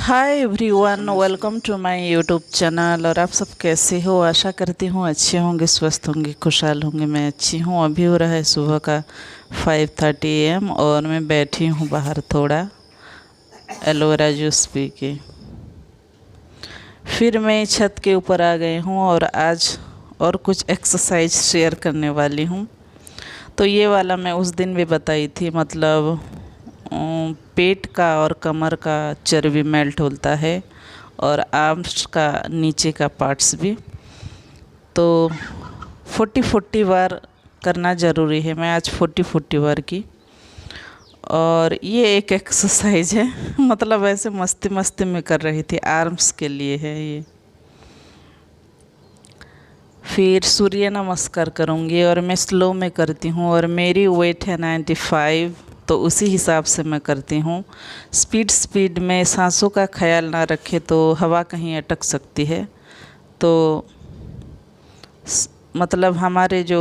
Hi everyone, welcome to my YouTube channel. और आप सब कैसे हो? आशा करती हूँ अच्छे होंगे, स्वस्थ होंगे, खुशहाल होंगे। मैं अच्छी हूँ। अभी हो रहा है सुबह का 5:30 AM और मैं बैठी हूँ बाहर थोड़ा एलोवेरा जूस पी के। फिर मैं छत के ऊपर आ गई हूँ और आज और कुछ एक्सरसाइज शेयर करने वाली हूँ। तो ये वाला मैं उस दिन भी बताई थी, मतलब पेट का और कमर का चर्बी मेल्ट होता है और आर्म्स का नीचे का पार्ट्स भी। तो 40 बार करना ज़रूरी है। मैं आज 40 बार की। और ये एक एक्सरसाइज है मतलब ऐसे मस्ती मस्ती में कर रही थी, आर्म्स के लिए है ये। फिर सूर्य नमस्कार करूँगी और मैं स्लो में करती हूँ और मेरी वेट है 95, तो उसी हिसाब से मैं करती हूँ। स्पीड में सांसों का ख्याल ना रखे तो हवा कहीं अटक सकती है। तो मतलब हमारे जो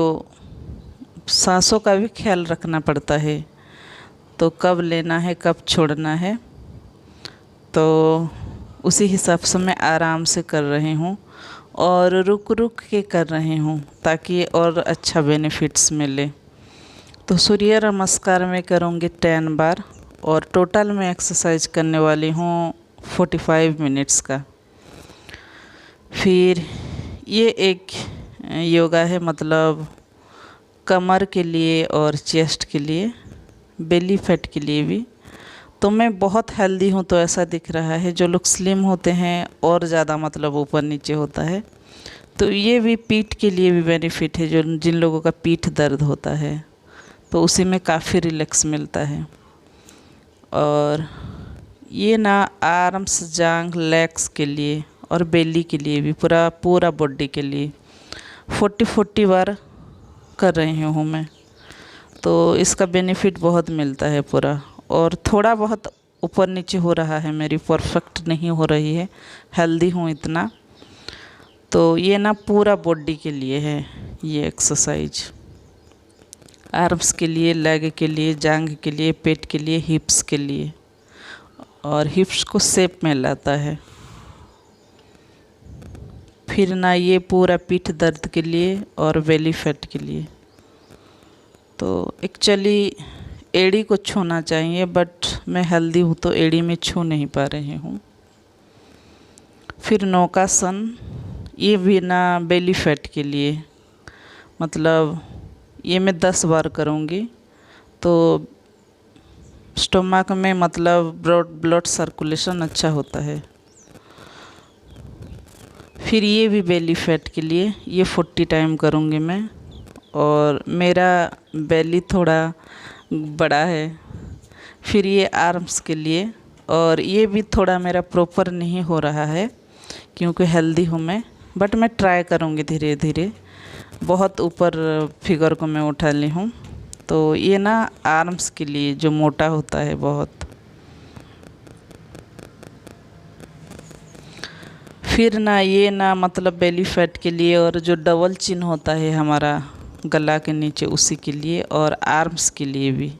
सांसों का भी ख्याल रखना पड़ता है, तो कब लेना है कब छोड़ना है, तो उसी हिसाब से मैं आराम से कर रही हूँ और रुक रुक के कर रही हूँ ताकि और अच्छा बेनिफिट्स मिले। तो सूर्य नमस्कार में करूँगी 10 बार और टोटल मैं एक्सरसाइज करने वाली हूँ 45 मिनट्स का। फिर ये एक योगा है, मतलब कमर के लिए और चेस्ट के लिए, बेली फैट के लिए भी। तो मैं बहुत हेल्दी हूँ तो ऐसा दिख रहा है। जो लोग स्लिम होते हैं और ज़्यादा मतलब ऊपर नीचे होता है। तो ये भी पीठ के लिए भी बेनिफिट है। जो जिन लोगों का पीठ दर्द होता है तो उसी में काफ़ी रिलैक्स मिलता है। और ये ना आर्म्स, जांग, लेग्स के लिए और बेली के लिए भी, पूरा बॉडी के लिए 40 बार कर रही हूँ मैं। तो इसका बेनिफिट बहुत मिलता है पूरा। और थोड़ा बहुत ऊपर नीचे हो रहा है, मेरी परफेक्ट नहीं हो रही है, हेल्दी हूँ इतना। तो ये ना पूरा बॉडी के लिए है ये एक्सरसाइज। आर्म्स के लिए, लेग के लिए, जांग के लिए, पेट के लिए, हिप्स के लिए। और हिप्स को शेप में लाता है। फिर ना ये पूरा पीठ दर्द के लिए और बेली फैट के लिए। तो एक्चुअली एड़ी को छूना चाहिए, बट मैं हेल्दी हूँ तो एड़ी में छू नहीं पा रही हूँ। फिर नौकासन, ये भी ना बेली फैट के लिए, मतलब ये मैं 10 बार करूँगी। तो स्टोमक में मतलब ब्लड सर्कुलेशन अच्छा होता है। फिर ये भी बेली फैट के लिए, ये 40 टाइम करूँगी मैं। और मेरा बेली थोड़ा बड़ा है। फिर ये आर्म्स के लिए, और ये भी थोड़ा मेरा प्रॉपर नहीं हो रहा है क्योंकि हेल्दी हूँ मैं, बट मैं ट्राई करूँगी धीरे धीरे। बहुत ऊपर फिगर को मैं उठा ली हूँ। तो ये ना आर्म्स के लिए जो मोटा होता है बहुत। फिर ना ये ना मतलब बेली फैट के लिए, और जो डबल चिन होता है हमारा गला के नीचे, उसी के लिए, और आर्म्स के लिए भी।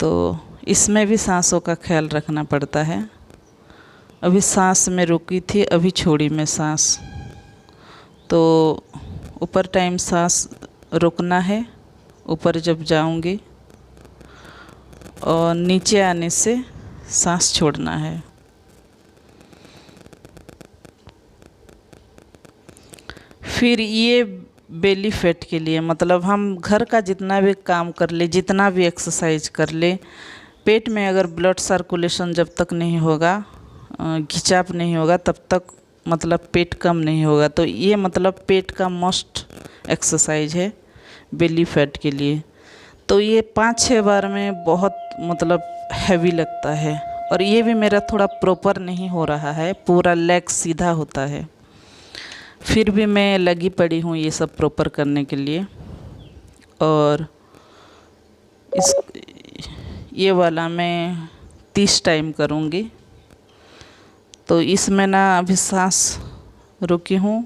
तो इसमें भी सांसों का ख्याल रखना पड़ता है। अभी सांस में रुकी थी, अभी छोड़ी मैं सांस। तो ऊपर टाइम सांस रोकना है, ऊपर जब जाऊंगी, और नीचे आने से सांस छोड़ना है। फिर ये बेली फैट के लिए, मतलब हम घर का जितना भी काम कर ले, जितना भी एक्सरसाइज कर ले, पेट में अगर ब्लड सर्कुलेशन जब तक नहीं होगा, खिंचाव नहीं होगा, तब तक मतलब पेट कम नहीं होगा। तो ये मतलब पेट का मस्ट एक्सरसाइज है बेली फैट के लिए। तो ये 5-6 बार में बहुत मतलब हैवी लगता है। और ये भी मेरा थोड़ा प्रॉपर नहीं हो रहा है, पूरा लेग सीधा होता है। फिर भी मैं लगी पड़ी हूँ ये सब प्रॉपर करने के लिए। और इस ये वाला मैं 30 टाइम करूँगी। तो इसमें ना अभी सांस रुकी हूँ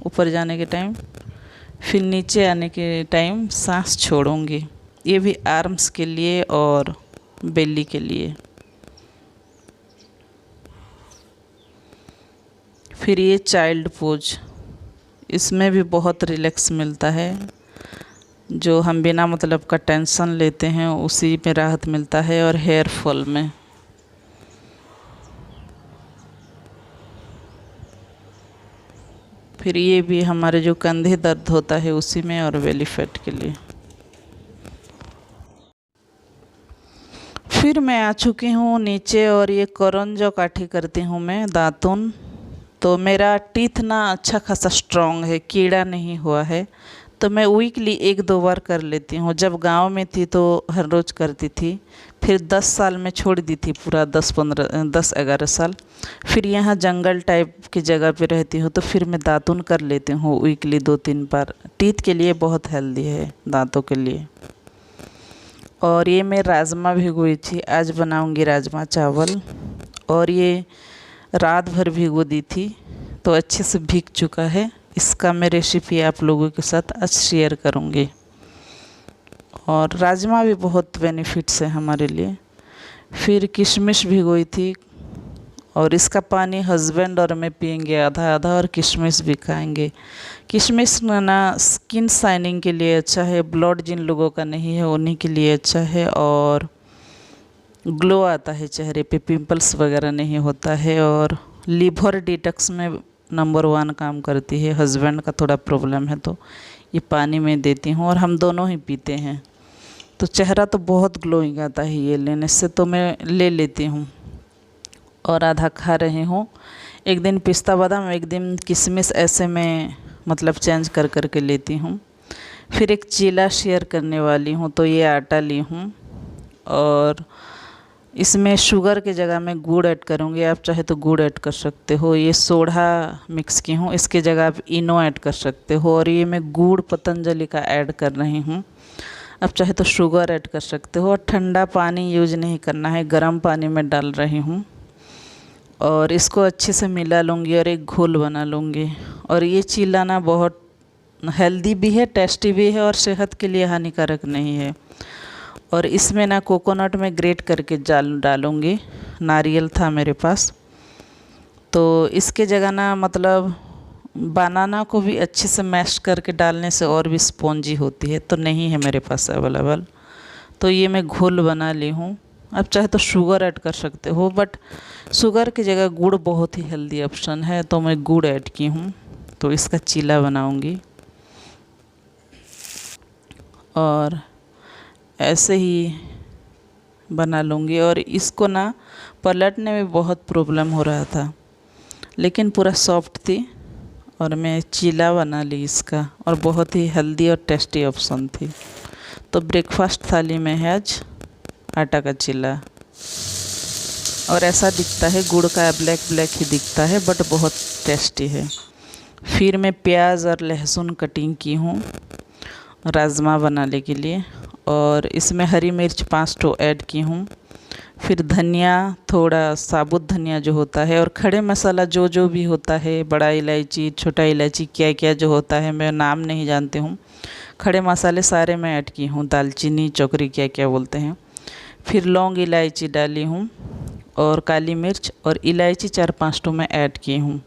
ऊपर जाने के टाइम, फिर नीचे आने के टाइम सांस छोड़ूँगी। ये भी आर्म्स के लिए और बेली के लिए। फिर ये चाइल्ड पोज, इसमें भी बहुत रिलैक्स मिलता है। जो हम बिना मतलब का टेंशन लेते हैं उसी में राहत मिलता है, और हेयर फॉल में। फिर ये भी हमारे जो कंधे दर्द होता है उसी में, और बेली फैट के लिए। फिर मैं आ चुकी हूँ नीचे, और ये करण जो काठी करती हूँ मैं दातुन। तो मेरा टीथ ना अच्छा खासा स्ट्रॉन्ग है, कीड़ा नहीं हुआ है, तो मैं वीकली 1-2 बार कर लेती हूँ। जब गांव में थी तो हर रोज़ करती थी, फिर 10 साल में छोड़ दी थी, पूरा 10-11 साल। फिर यहाँ जंगल टाइप की जगह पे रहती हूँ, तो फिर मैं दातुन कर लेती हूँ वीकली 2-3 बार। टीथ के लिए बहुत हेल्दी है, दांतों के लिए। और ये मैं राजमा भिगोई थी, आज बनाऊँगी राजमा चावल। और ये रात भर भिगो दी थी, तो अच्छे से भीग चुका है। इसका मैं रेसिपी आप लोगों के साथ आज शेयर करूँगी। और राजमा भी बहुत बेनिफिट्स है हमारे लिए। फिर किशमिश भिगोई थी, और इसका पानी हस्बैंड और मैं पियेंगे आधा आधा, और किशमिश भी खाएंगे। किशमिश ना स्किन शाइनिंग के लिए अच्छा है, ब्लड जिन लोगों का नहीं है उन्हीं के लिए अच्छा है, और ग्लो आता है चेहरे पे, पिंपल्स वगैरह नहीं होता है। और लीवर डिटॉक्स में नंबर 1 काम करती है। हस्बैंड का थोड़ा प्रॉब्लम है तो ये पानी में देती हूँ, और हम दोनों ही पीते हैं, तो चेहरा तो बहुत ग्लोइंग आता है ये लेने से, तो मैं ले लेती हूँ। और आधा खा रही हूँ। एक दिन पिस्ता बादाम, एक दिन किशमिश, ऐसे मैं मतलब चेंज कर कर के लेती हूँ। फिर एक चीला शेयर करने वाली हूँ, तो ये आटा ली हूँ, और इसमें शुगर की जगह में गुड़ ऐड करूँगी। आप चाहे तो गुड़ ऐड कर सकते हो। ये सोडा मिक्स की हूँ, इसके जगह आप इनो ऐड कर सकते हो। और ये मैं गुड़ पतंजलि का ऐड कर रही हूँ। आप चाहे तो शुगर ऐड कर सकते हो। और ठंडा पानी यूज नहीं करना है, गर्म पानी में डाल रही हूँ। और इसको अच्छे से मिला लूँगी, और एक घोल बना लूँगी। और ये चीला ना बहुत हेल्दी भी है, टेस्टी भी है, और सेहत के लिए हानिकारक नहीं है। और इसमें ना कोकोनट में ग्रेट करके डालूँगी, नारियल था मेरे पास, तो इसके जगह ना मतलब बनाना को भी अच्छे से मैश करके डालने से और भी स्पॉन्जी होती है, तो नहीं है मेरे पास अवेलेबल। तो ये मैं घोल बना ली हूँ। आप चाहे तो शुगर ऐड कर सकते हो, बट शुगर की जगह गुड़ बहुत ही हेल्दी ऑप्शन है, तो मैं गुड़ ऐड की हूँ। तो इसका चीला बनाऊँगी, और ऐसे ही बना लूँगी। और इसको ना पलटने में बहुत प्रॉब्लम हो रहा था, लेकिन पूरा सॉफ्ट थी, और मैं चीला बना ली इसका, और बहुत ही हेल्दी और टेस्टी ऑप्शन थी। तो ब्रेकफास्ट थाली में है आज आटा का चीला, और ऐसा दिखता है, गुड़ का ब्लैक ब्लैक ही दिखता है, बट बहुत टेस्टी है। फिर मैं प्याज और लहसुन कटिंग की हूँ राजमा बनाने के लिए, और इसमें हरी मिर्च 5 ठो ऐड की हूँ। फिर धनिया, थोड़ा साबुत धनिया जो होता है, और खड़े मसाला जो जो भी होता है, बड़ा इलायची, छोटा इलायची, क्या क्या जो होता है, मैं नाम नहीं जानती हूँ। खड़े मसाले सारे मैं ऐड की हूँ, दालचीनी, चौकरी, क्या क्या बोलते हैं। फिर लौंग इलायची डाली हूँ, और काली मिर्च और इलायची 4-5 ठो मैं ऐड की हूँ।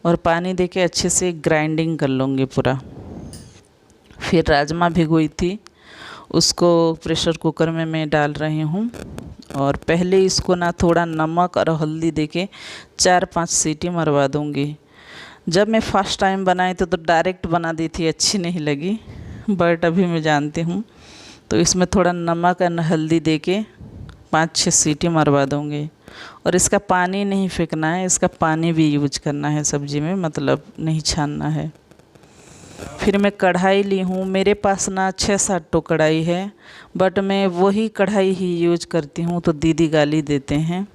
और पानी देके अच्छे से ग्राइंडिंग कर लूँगी पूरा। फिर राजमा भिगोई थी, उसको प्रेशर कुकर में मैं डाल रही हूँ, और पहले इसको ना थोड़ा नमक और हल्दी देके 4-5 सीटी मरवा दूँगी। जब मैं फर्स्ट टाइम बनाई तो डायरेक्ट बना दी थी, अच्छी नहीं लगी, बट अभी मैं जानती हूँ, तो इसमें थोड़ा नमक और हल्दी देके 5-6 सीटी मरवा दूँगी। और इसका पानी नहीं फेंकना है, इसका पानी भी यूज करना है सब्ज़ी में, मतलब नहीं छानना है। फिर मैं कढ़ाई ली हूँ, मेरे पास ना 6-7 टो कढ़ाई है, बट मैं वही कढ़ाई ही यूज करती हूँ, तो दीदी गाली देते हैं।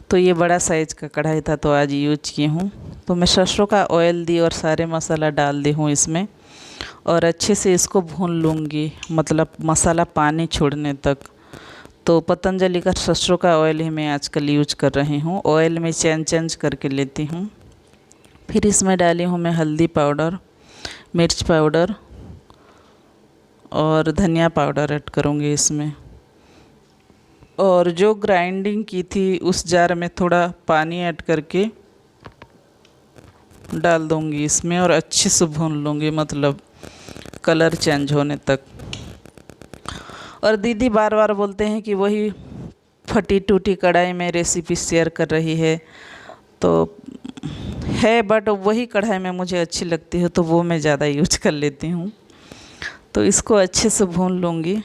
तो ये बड़ा साइज़ का कढ़ाई था, तो आज यूज की हूँ। तो मैं सरसों का ऑयल दी और सारे मसाला डाल दी हूँ इसमें, और अच्छे से इसको भून लूँगी, मतलब मसाला पानी छोड़ने तक। तो पतंजलि का सरसों का ऑयल ही मैं आजकल यूज कर रही हूँ, ऑयल में चेंज करके लेती हूँ। फिर इसमें डाली हूँ मैं हल्दी पाउडर, मिर्च पाउडर, और धनिया पाउडर ऐड करूँगी इसमें। और जो ग्राइंडिंग की थी उस जार में थोड़ा पानी ऐड करके डाल दूँगी इसमें और अच्छे से भून लूँगी, मतलब कलर चेंज होने तक। और दीदी बार बार बोलते हैं कि वही फटी टूटी कढ़ाई में रेसिपी शेयर कर रही है, तो है बट वही कढ़ाई में मुझे अच्छी लगती है तो वो मैं ज़्यादा यूज कर लेती हूँ। तो इसको अच्छे से भून लूँगी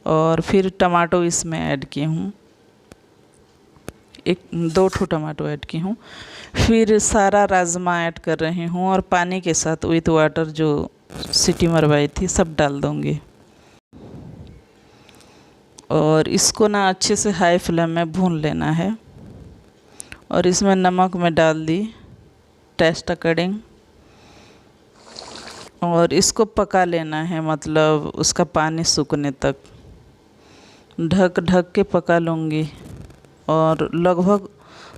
और फिर टमाटो इसमें ऐड की हूँ, 2 टमाटो ऐड की हूँ। फिर सारा राजमा ऐड कर रही हूँ और पानी के साथ विथ वाटर जो सीटी मरवाई थी सब डाल दूँगी। और इसको ना अच्छे से हाई फ्लेम में भून लेना है। और इसमें नमक मैं डाल दी टेस्ट अकॉर्डिंग और इसको पका लेना है, मतलब उसका पानी सूखने तक ढक ढक के पका लूँगी। और लगभग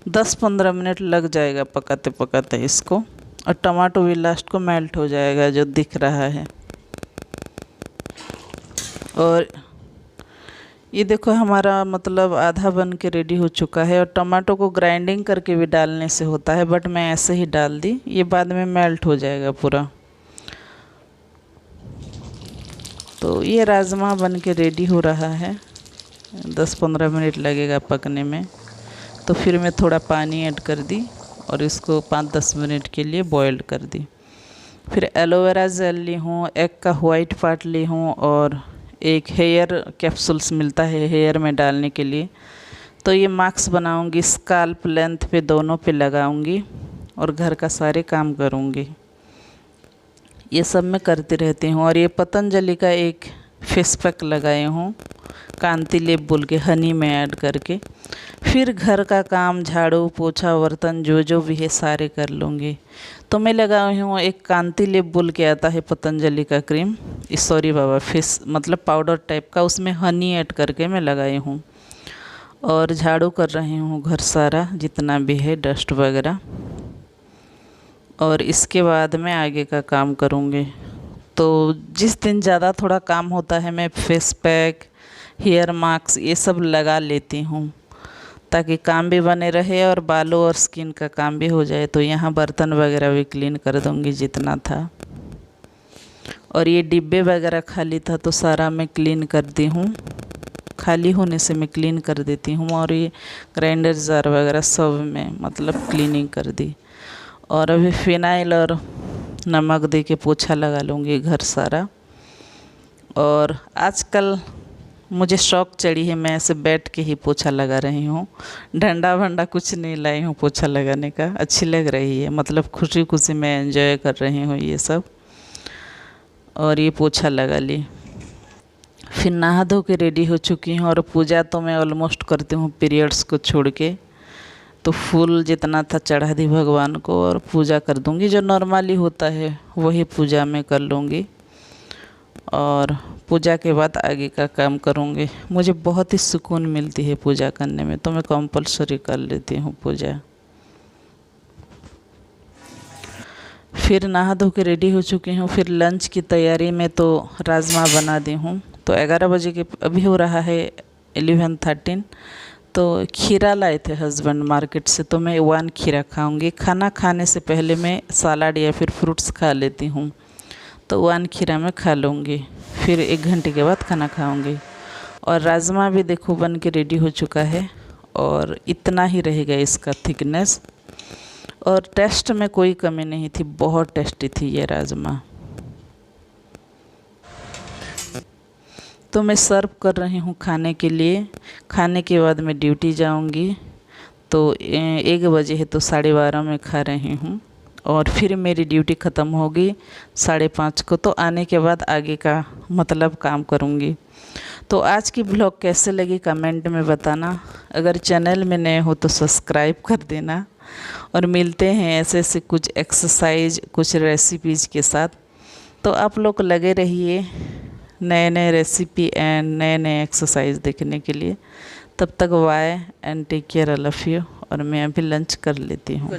10-15 मिनट लग जाएगा पकाते पकाते इसको, और टमाटो भी लास्ट को मेल्ट हो जाएगा जो दिख रहा है। और ये देखो हमारा मतलब आधा बन के रेडी हो चुका है। और टमाटो को ग्राइंडिंग करके भी डालने से होता है, बट मैं ऐसे ही डाल दी, ये बाद में मेल्ट हो जाएगा पूरा। तो ये राजमा बन के रेडी हो रहा है, 10-15 मिनट लगेगा पकने में। तो फिर मैं थोड़ा पानी ऐड कर दी और इसको 5-10 मिनट के लिए बॉईल कर दी। फिर एलोवेरा जेल ली हूँ, एग का वाइट पार्ट ली हूँ और एक हेयर कैप्सूल्स मिलता है हेयर में डालने के लिए। तो ये मास्क बनाऊंगी, स्काल्प लेंथ पे दोनों पे लगाऊंगी और घर का सारे काम करूंगी। ये सब मैं करती रहती हूँ। और ये पतंजलि का एक फेस पैक लगाई हूँ, कांति लेप बोल के, हनी में ऐड करके। फिर घर का काम, झाड़ू पोछा बर्तन जो भी है सारे कर लूँगी। तो मैं लगाई हूँ एक कांति लेप बोल के आता है पतंजलि का क्रीम, सॉरी बाबा फेस मतलब पाउडर टाइप का, उसमें हनी ऐड करके मैं लगाई हूँ। और झाड़ू कर रही हूँ घर सारा जितना भी है डस्ट वगैरह। और इसके बाद मैं आगे का काम करूँगी। तो जिस दिन ज़्यादा थोड़ा काम होता है मैं फेस पैक, हेयर मास्क ये सब लगा लेती हूँ ताकि काम भी बने रहे और बालों और स्किन का काम भी हो जाए। तो यहाँ बर्तन वगैरह भी क्लीन कर दूँगी जितना था। और ये डिब्बे वगैरह खाली था तो सारा मैं क्लीन कर दी हूँ, खाली होने से मैं क्लीन कर देती हूँ। और ये ग्राइंडर जार वगैरह सब में मतलब क्लीनिंग कर दी। और अभी फिनाइल और नमक दे के पोछा लगा लूँगी घर सारा। और आजकल मुझे शौक़ चढ़ी है, मैं ऐसे बैठ के ही पोछा लगा रही हूँ, डंडा वंडा कुछ नहीं लाई हूँ पोछा लगाने का। अच्छी लग रही है, मतलब खुशी खुशी मैं एंजॉय कर रही हूँ ये सब। और ये पोछा लगा ली। फिर नहा धो के रेडी हो चुकी हूँ। और पूजा तो मैं ऑलमोस्ट करती हूँ पीरियड्स को छोड़ के। तो फूल जितना था चढ़ा दी भगवान को और पूजा कर दूँगी, जो नॉर्मली होता है वही पूजा मैं कर लूँगी। और पूजा के बाद आगे का काम करूँगी। मुझे बहुत ही सुकून मिलती है पूजा करने में, तो मैं कंपलसरी कर लेती हूँ पूजा। फिर नहा धो के रेडी हो चुकी हूँ। फिर लंच की तैयारी में तो राजमा बना दी हूँ। तो 11 बजे के अभी हो रहा है 11:13। तो खीरा लाए थे हस्बैंड मार्केट से, तो मैं 1 खीरा खाऊंगी। खाना खाने से पहले मैं सलाद या फिर फ्रूट्स खा लेती हूँ, तो 1 खीरा मैं खा लूँगी। फिर 1 घंटे के बाद खाना खाऊंगी। और राजमा भी देखो बन के रेडी हो चुका है और इतना ही रहेगा इसका थिकनेस। और टेस्ट में कोई कमी नहीं थी, बहुत टेस्टी थी ये राजमा। तो मैं सर्व कर रही हूँ खाने के लिए। खाने के बाद मैं ड्यूटी जाऊँगी। तो 1 बजे है तो 12:30 में खा रही हूँ। और फिर मेरी ड्यूटी ख़त्म होगी 5:30 को। तो आने के बाद आगे का मतलब काम करूँगी। तो आज की ब्लॉग कैसे लगी कमेंट में बताना। अगर चैनल में नए हो तो सब्सक्राइब कर देना। और मिलते हैं ऐसे ऐसे कुछ एक्सरसाइज, कुछ रेसिपीज़ के साथ। तो आप लोग लगे रहिए नए नए रेसिपी एंड नए नए एक्सरसाइज देखने के लिए। तब तक bye and take care, I love you. और मैं अभी लंच कर लेती हूँ।